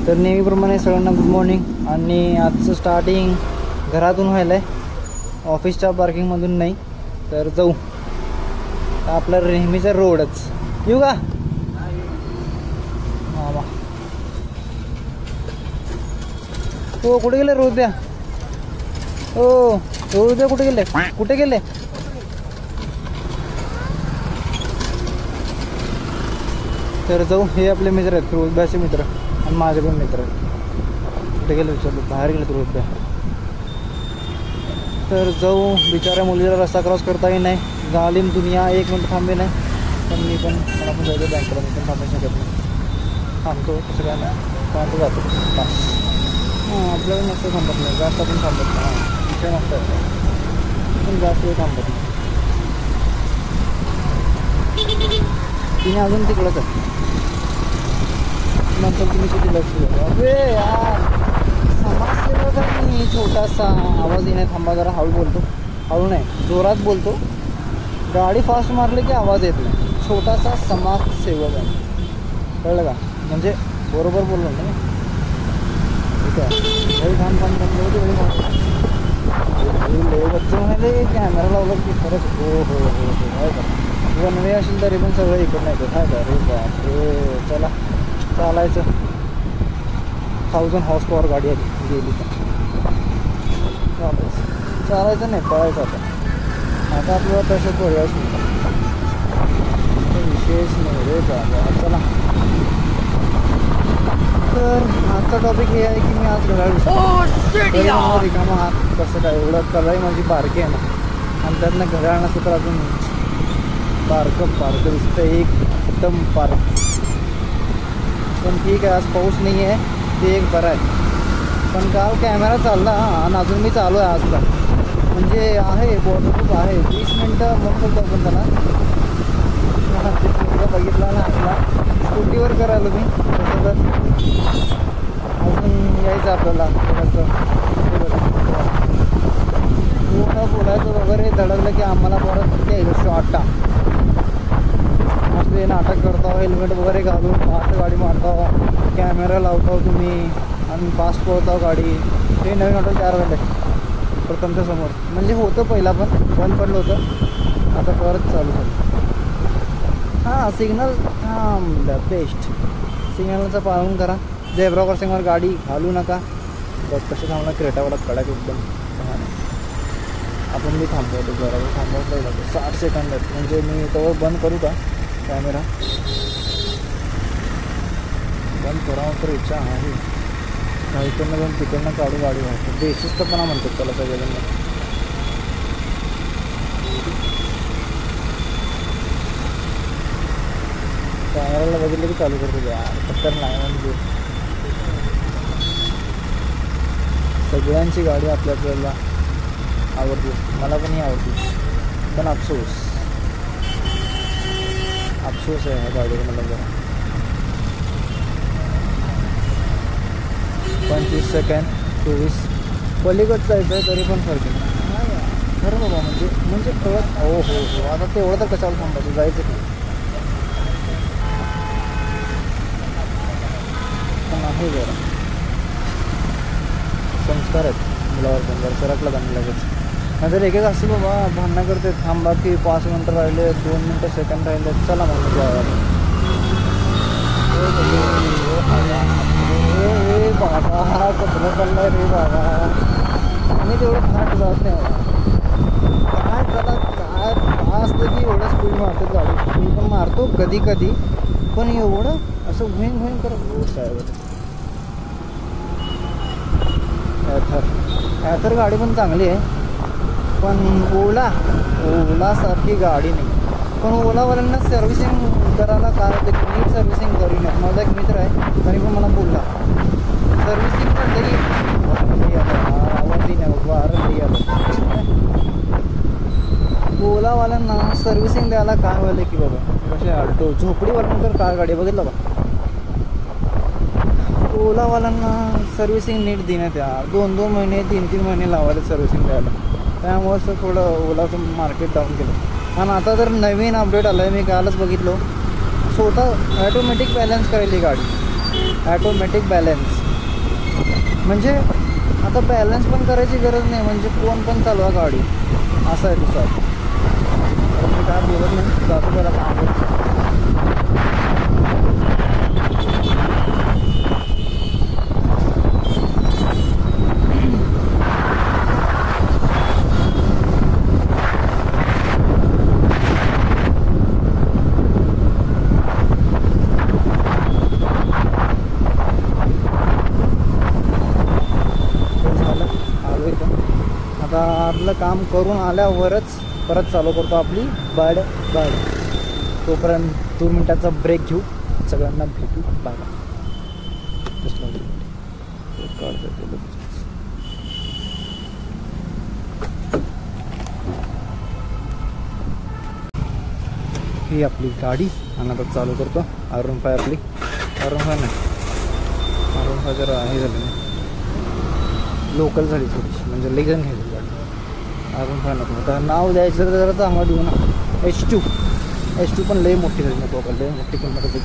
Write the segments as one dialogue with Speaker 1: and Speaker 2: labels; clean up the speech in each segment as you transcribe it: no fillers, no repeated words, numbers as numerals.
Speaker 1: तर नेहमीप्रमाणे सगळ्यांना गुड मॉर्निंग. आणि आजचं स्टार्टिंग घरातून व्हायलं आहे, ऑफिसच्या पार्किंगमधून नाही. तर जाऊ आपला नेहमीचा रोडच. येऊ का मामा? हो कुठे गेले रोज द्या? हो रोज द्या कुठे गेले? कुठे गेले? तर जाऊ. हे आपले मित्र आहेत, रोजब्याचे मित्र आणि माझे पण मित्र आहेत. कुठे गेले विचारलं, बाहेर गेले रोजब्या. तर जाऊ. बिचाऱ्या मुलीला रस्ता क्रॉस करताही नाही, जालीम दुनिया. 1 मिनिट थांबे नाही, पण मी पण मला पण जायचं बँकेला, मी पण थांबू शकत नाही. थांबतो तसं काय नाही, थांबतो जातो पास. हां आपल्याला मस्त थांबत नाही, जास्त पण थांबत नाही. हां विषय मस्त आहे, पण जास्त वेळ थांबत नाही. तिने अजून तिकडंच आहे. नंतर तुम्ही किती लक्ष द्या. अरे यार समाजसेवक आहे मी. छोटासा आवाज येणे, थांबा जरा. हळू बोलतो, हळू नाही जोरात बोलतो. गाडी फास्ट मारली की आवाज येत नाही. छोटासा समाजसेवक आहे, कळलं का? म्हणजे बरोबर बोललो ना. ठीक आहे. घरी थांब थांब थांबलं बच्चे म्हणाले कॅमेरा लावला की खरंच. हो हो हो हो आहे का? वनवे असेल तरी पण सगळं इकडं नाही आहे का? रे बापरे. चला चालायचं. 1000 हॉर्स पॉवर गाडी आली गेली तर चालायचं नाही, पळायचं. आता आपल्याला तसं पर्यायच नाही, विशेष नाही रे बाबा. चला. तर आजचा टॉपिक हे आहे की मी आज घड्याळ रिकामा हात कसं काय एवढं कलाही माझी बारकी आहे ना, आणि त्यातनं घड्याळ नसतं तर अजून बारकं दिसतं एकदम पार्क. पण ठीक आहे, आज पाऊस नाही आहे ते एक बरं आहे. पण काल कॅमेरा चालला आणि अजून मी चालू आहे आज पण. म्हणजे आहे वॉटरप्रूफ आहे. 20 मिनटं म्हणतो आपण त्याला. बघितला ना असला स्कूटीवर करायला मी तसं. तर अजून यायचं आपल्याला थोडंसं पूर्ण बोलायचं वगैरे. धडकलं की आम्हाला परत यायचं शॉर्टा. आपले नाटक करतो, हेल्मेट वगैरे घालून फास्ट गाडी मारतो, कॅमेरा लावतो तुम्ही आणि फास्ट पळतो गाडी. हे नवीन ऑटो तयार झालं आहे प्रथमच्या समोर. म्हणजे होतं पहिला पण बंद पडलं होतं, आता परत चालू झालं. हां सिग्नल द बेस्ट. सिग्नलचं पालन करा. झेब्रा क्रॉसिंगवर गाडी घालू नका. बघ कसे थांबला क्रेटावाला कडक एकदम. आपण मी थांबवतो जरा, थांबवतो लागतो 60 सेकंद आहेत. म्हणजे मी तोवर बंद करू का कॅमेरा? बंद करावं तर इच्छा आहे. इकडनं जाऊन तिकडनं काढू गाडी वाहतो. बेशिस्तपणा म्हणतात त्याला सगळेजण. कॅमेराला बघितलं की चालू करतो यार, पटकन नाही. म्हणजे सगळ्यांची गाडी आपल्याला आवडते, मला पण ही आवडते. पण अफसोस आहे ह्या गाडीवर मला जरा. 25 सेकंड 24 पलीकडं जायचं आहे तरी पण फरक नाही खरं बाबा. म्हणजे कळत. हो हो हो आता तेवढं तर कशाला थांबायचं, जायचं की पण आहे जरा संस्कार आहेत मुलावर पण. जर सरकला जाणं लगेच. नंतर एक असं बाबा भांडणं करते, थांबा की 5 मिनटं राहिले, 2 मिनटं सेकंड राहिले, चला मग रे बाबा कसलं चाललं रे बाबा. आम्ही तेवढं फाट जात नाही बाबा. काय त्याला काय असतं की एवढं स्पीड मारतात गाडी. स्पीड पण मारतो कधी कधी, पण एवढं असं घुईन करत साहेब. ॲथर गाडी पण चांगली आहे, पण ओलासारखी गाडी नाही. पण ओलावाल्यांना सर्व्हिसिंग करायला काय होतं की नीट सर्व्हिसिंग करू नये. माझा एक मित्र आहे तरी पण मला बोलला सर्व्हिसिंग पण तरी आवाजही नाही बाबा. नाही आलं ओलावाल्यांना सर्व्हिसिंग द्यायला काय व्हायलं की बाबा कसे आलटो झोपडीवाल्यांना तर कार गाडी बघितलं का. ओलावाल्यांना सर्व्हिसिंग नीट देण्यात या. 2-2 महिने 3-3 महिने लावायला सर्व्हिसिंग द्यायला. त्यामुळेच तर थोडं ओलाचं मार्केट डाऊन केलं. आणि आता तर नवीन अपडेट आलं आहे, मी कालच बघितलं. स्वतः ॲटोमॅटिक बॅलन्स करायली गाडी. ॲटोमॅटिक बॅलन्स, म्हणजे आता बॅलन्स पण करायची गरज नाही, म्हणजे कोण पण चालवा गाडी असं आहे दुसरं. मी काय बोलत नाही, जातो त्याला काम करतो. आता आपलं काम करून आल्यावरच परत चालू करतो आपली गाडी. तोपर्यंत 2 मिनटाचा ब्रेक घेऊ, सगळ्यांना भेटू. Bye bye. ही आपली गाडी आणि आता चालू करतो. R15 आपली R15 नाही, R15 जरा हे झालं नाही, लोकल झाली थोडीशी, म्हणजे लेगन घ्यायची गाडी. R15 नको, आता नाव द्यायचं तर जरा चांगलं देऊ ना. H2 पण लई मोठी झाली नको, लई मोठी किंमत होती.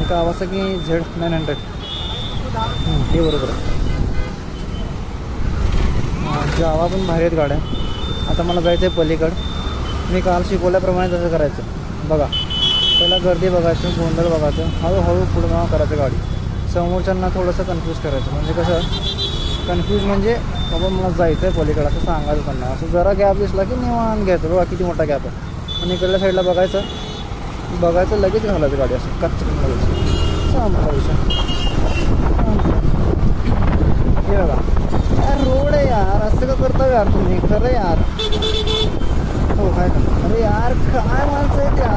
Speaker 1: कावासाकी Z900 हे बरोबर आहे. जावा पण भारी आहेत गाड्या. आता मला जायचं आहे पलीकडं. मी काल शिकवल्याप्रमाणे तसं करायचं. बघा, पहिला गर्दी बघायचं, गोंधळ बघायचं, हळूहळू पुढं करायचं गाडी. समोरच्यांना थोडंसं कन्फ्यूज करायचं, म्हणजे कसं कन्फ्यूज म्हणजे बाबा मला जायचं आहे पलीकडं असं सांगायचं त्यांना. असं जरा गॅप दिसला की निवांत घ्यायचं, बघा किती मोठा गॅप आहे. आणि इकडल्या साईडला बघायचं लगेच घालायचं गाडी, असं कच्चकन घालायचं. संपला विषय. हे बघा यार, रोड आहे यार, असं का करता यार तुम्ही, खरं यार. हो काय का, अरे यार काय माणसं आहेत यार.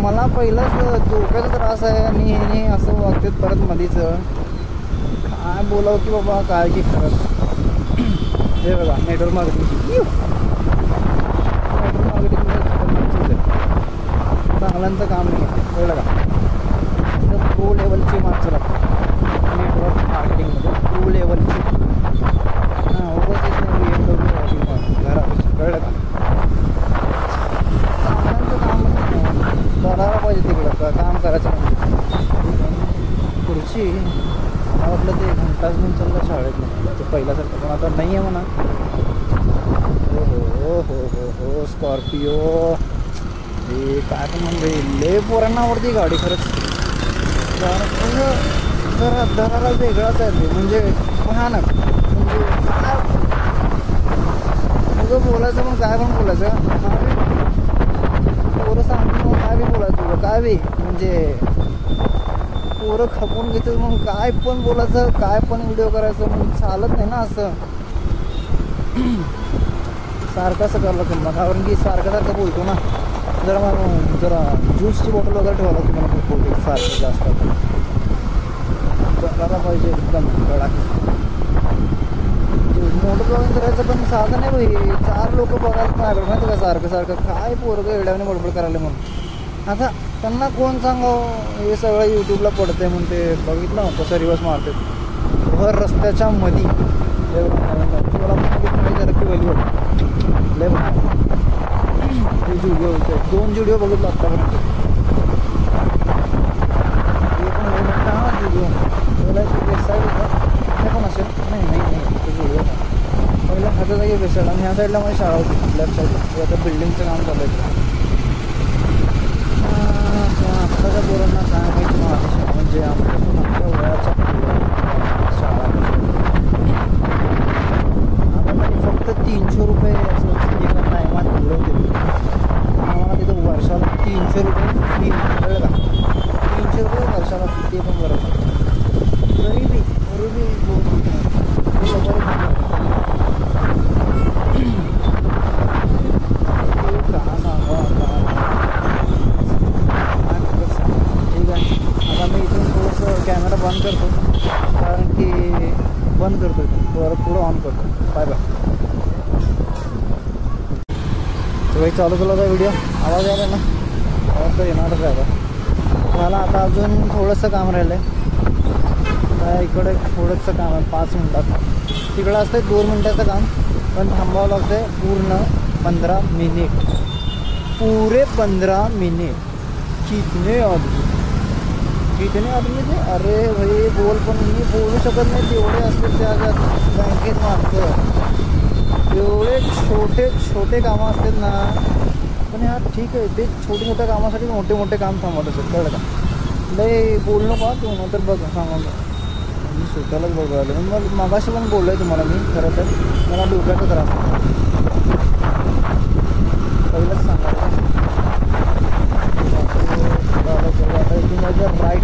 Speaker 1: मला पहिलाच डोक्याचा त्रास आहे आणि हे असं वागतात परत मधीच. काय बोलावं की बाबा, काय की खरंच. हे बघा नेटवर्क मार्केटिंग चांगल्यांचं काम नाही आहे, कळलं का. प्रो लेवलची माणसं लागतात नेटवर्क मार्केटिंगमध्ये, प्रो लेवलची. हां, उगाच BMW घरापासून, कळलं का. चांगल्यांचं काम करायला पाहिजे तिकडं काम करायचं म्हणजे. खुर्ची मला वाटलं ते घंटाच घेऊन चाललं शाळेत, ते पहिल्यासारखं पण आता नाही आहे म्हणा. हो स्कॉर्पिओ, हे काय पण म्हणजे लय पोरांना आवडती गाडी खरंच. जरा दराला वेगळाच आहे ते, म्हणजे भयानक. म्हणजे काय तुझं बोलायचं, पण काय पण बोलायचं. पोरं सांगतो मग काय बी बोलायचं, तुझं काय बी म्हणजे पोरं खपून घेतात, मग काय पण बोलायचं, काय पण व्हिडिओ करायचं, मग चालत नाही ना असं. सारखं असं करायला लागतं मला, कारण की सारखं बोलतो ना. जरा ज्यूसची बॉटल वगैरे ठेवायला लागते मला खूप सारखं जास्त करायला पाहिजे एकदम कडक. मोठं ब्लॉगिंग करायचं पण साधं नाही भाई. 4 लोक बघायला पाहिजे माहिती का, सारखं काय पोरगं एवढ्याने बडबड करायला म्हणून. आता त्यांना कोण सांगावं, हे सगळं यूट्यूबला पडतंय म्हणून. ते बघितलं कसं रिवर्स मारते भर रस्त्याच्या मधी. मला जरा की वली वाटत लय बघा. ते जुडिओ होते, 2 जुडिओ बघितलं आत्तापर्यंत. ते पण मोठा जुडिओ वेस्ट साईड होता, ते पण असेल. नाही ते जुडिओ होता पहिला ह्याच्या जागी वेस्ट साईड, आणि ह्या साईडला माझी शाळा होती लेफ्ट साईडला. आता बिल्डिंगचं काम चालू आहे. आत्ताच्या पोरांना काय माहिती महाराष्ट्र म्हणजे आमच्या वयाच्या शाळा. आता म्हणजे फक्त 300 रुपये असं एका टायमात पुरवते. आम्हाला तिथं वर्षाला 300 रुपये फी, कळलं का. 300 रुपये वर्षाला फी, ते पण बरोबर. गरीबी का सांगा ठीक आहे. आता मी इथून थोडंसं कॅमेरा बंद करतो, कारण की बंद करतो इथून, पुढं ऑन करतो. Bye bye. तो काही चालू केला होता व्हिडिओ, आवाज आला ना, आवाज तर येणारच आहे. आता मला आता अजून थोडंसं काम राहिलं आहे. इकडे थोडंसं काम आहे 5 मिनटात. तिकडं असतं 2 मिनटाचं काम, पण थांबावं लागतं आहे पूर्ण 15 मिनिट. पुरे 15 मिनिट. कितने आदमी इथे आदमी ते अरे भाई बोल पण मी बोलू शकत नाही तेवढे असते त्या बँकेत माणसं एवढे छोटे छोटे कामं असतात ना पण यार ठीक आहे ते छोटे छोट्या कामासाठी मोठे मोठे काम थांबवत असेल कळलं का लय बोलू नको तू नंतर बघ सांगा मी स्वतःलाच बघायला मग मागाशी पण बोललो आहे तुम्हाला मी खरं तर मला डोक्याचा त्रास पहिलंच सांगायचं right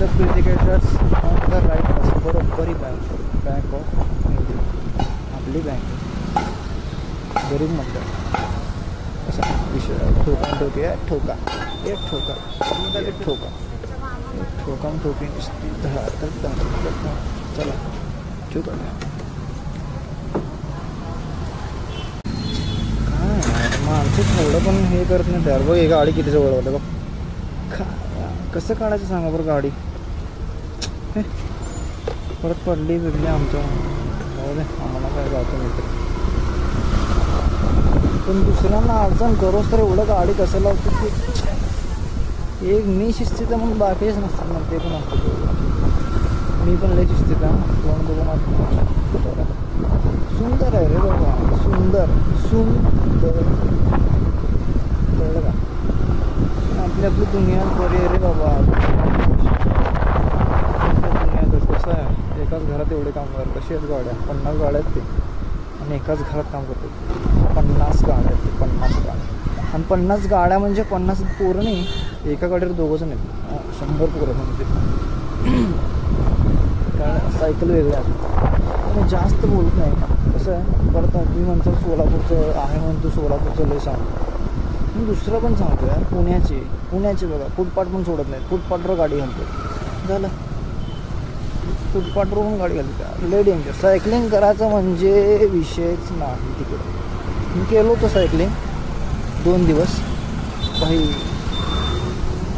Speaker 1: the criticators on the right बरोबरी बँक ऑफ इंडिया आपली बँक गरीब म्हणतात असा विषय ठोका ठोके ठोका एक ठोका एक ठोका ठोकाम ठोकी चला ठेवू का काय माणसं थोडं पण हे करत नाही त्यावर बघ हे गाडी किती जवळ होतं बघ कसं काढायचं सांगा बरं गाडी परत पडली बिडली आमच्या आम्हाला काय जातो मिळतं पण दुसऱ्यांना अडचण करोस तर एवढं गाडी कसं लावतो की एक मी शिस्तीचा म्हणून बाकीच नसतात ना ते पण असतं मी पण लय शिस्तीचा कोण बघून सुंदर आहे रे बाबा सुंदर सुंदर कळलं का आपली आपली दुनिया बरी आहे रे बाबा दुनियातच कसं आहे एकाच घरात एवढे काम करतात कशी आहेत गाड्या 50 गाड्या आहेत ते आणि एकाच घरात काम करतात 50 गाड्या आहेत ते 50 गाड्या आणि 50 गाड्या म्हणजे 50 पोरं नाही एका गाडीवर दोघंजण आहेत 100 पोरं म्हणजे कारण सायकल वेगळ्या आहेत आणि जास्त बोलत नाही कसं आहे परत मी म्हणतो सोलापूरचं आहे म्हणतो सोलापूरचं लय सांगतो मी दुसरं पण सांगतो यार पुण्याचे बघा फुटपाथ पण सोडत नाहीत फुटपाथवर गाडी घालतो झालं फुटपाथवर पण गाडी घालते लय डेंजर सायकलिंग करायचं म्हणजे विषयच नाही तिकडे मी केलं होतं सायकलिंग 2 दिवस काही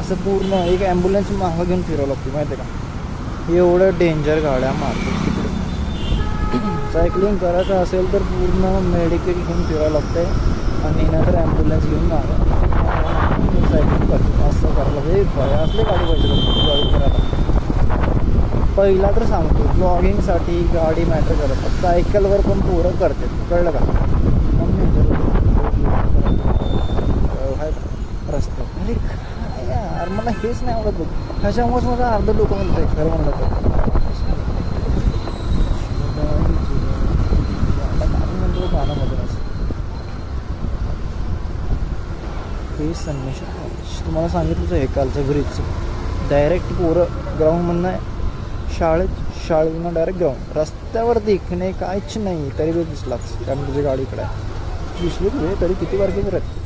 Speaker 1: असं पूर्ण एक ॲम्ब्युलन्स मागं घेऊन फिरावं लागते माहिती आहे का एवढं डेंजर गाड्या मारतो तिकडे सायकलिंग करायचं असेल तर पूर्ण मेडिकल घेऊन फिरावं लागतं आणि नंतर ॲम्ब्युलन्स घेऊन मागं सायकलिंग करतो असं करायला पाहिजे असले गाडी पाहिजे गाडी करायला पहिला तर सांगतो ब्लॉगिंगसाठी गाडी मॅटर करत सायकलवर पण पोरं करतात कळलं का रस्त्यात अरे काय यार मला हेच नाही आवडत बघ ह्याच्यामुळेच माझं अर्ध लोक म्हणतंय खरं म्हणलं तर म्हणतो गाण्यामधूनच हे सन्मेषण तुम्हाला सांगितलंच आहे कालचं ब्रिजचं डायरेक्ट पोरं ग्राउंडमधनं शाळेतनं डायरेक्ट ग्राउंड रस्त्यावर दिखणे काहीच नाही तरी बी दिसलाच कारण तुझी गाडी इकडे आहे दिसली तुझे तरी किती बारकी करत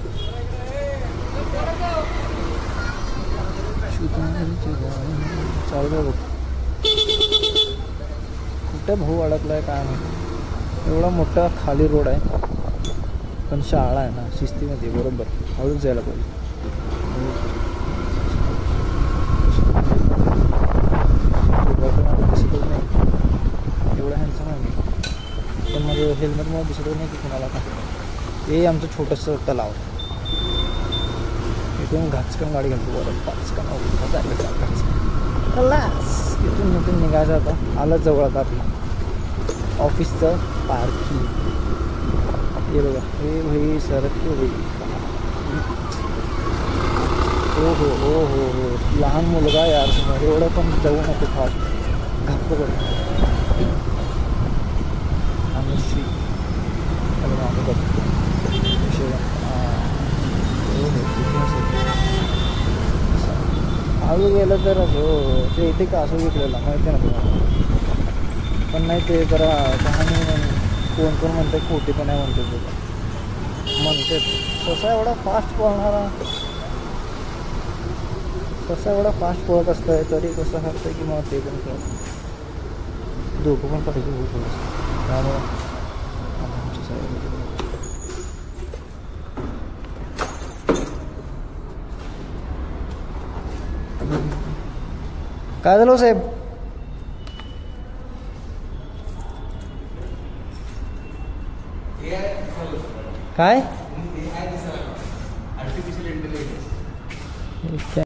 Speaker 1: चालू बघ कुठं भाऊ अडकलाय काय नाही एवढा मोठा खाली रोड आहे पण शाळा आहे ना शिस्तीमध्ये बरोबर हळूच जायला पाहिजे दिसतच नाही एवढं हँडसम आहे पण माझं हेल्मेटमुळे दिसतच नाही की कुणाला का हे आमचं छोटंसं तलाव इथून घाचकन गाडी घालतो बरं पाचकन क्लास इथून निघायचं आता आलं जवळ आता आपलं ऑफिसचं पार्किंग हे बघा हे भाई सरक के भाई हो हो हो हो हो लहान मुलगा यार समोर एवढं पण जाऊ नको फास्ट घाप बघ आणि श्री हळू गेलं तर हो ते इथे का असं विकलेलं माहिती ना तुम्हाला पण नाही ते जरा कहाणी कोण म्हणते खोटी पण आहे म्हणते तुझं म्हणते तसा एवढा फास्ट पळणारा तसा एवढा फास्ट पळत असतंय तरी कसं हरतंय की मग ते पण कळत दोघं पण पाहिजे होऊ थोडंसं त्यामुळं आमच्या साईड काय झालं साहेब काय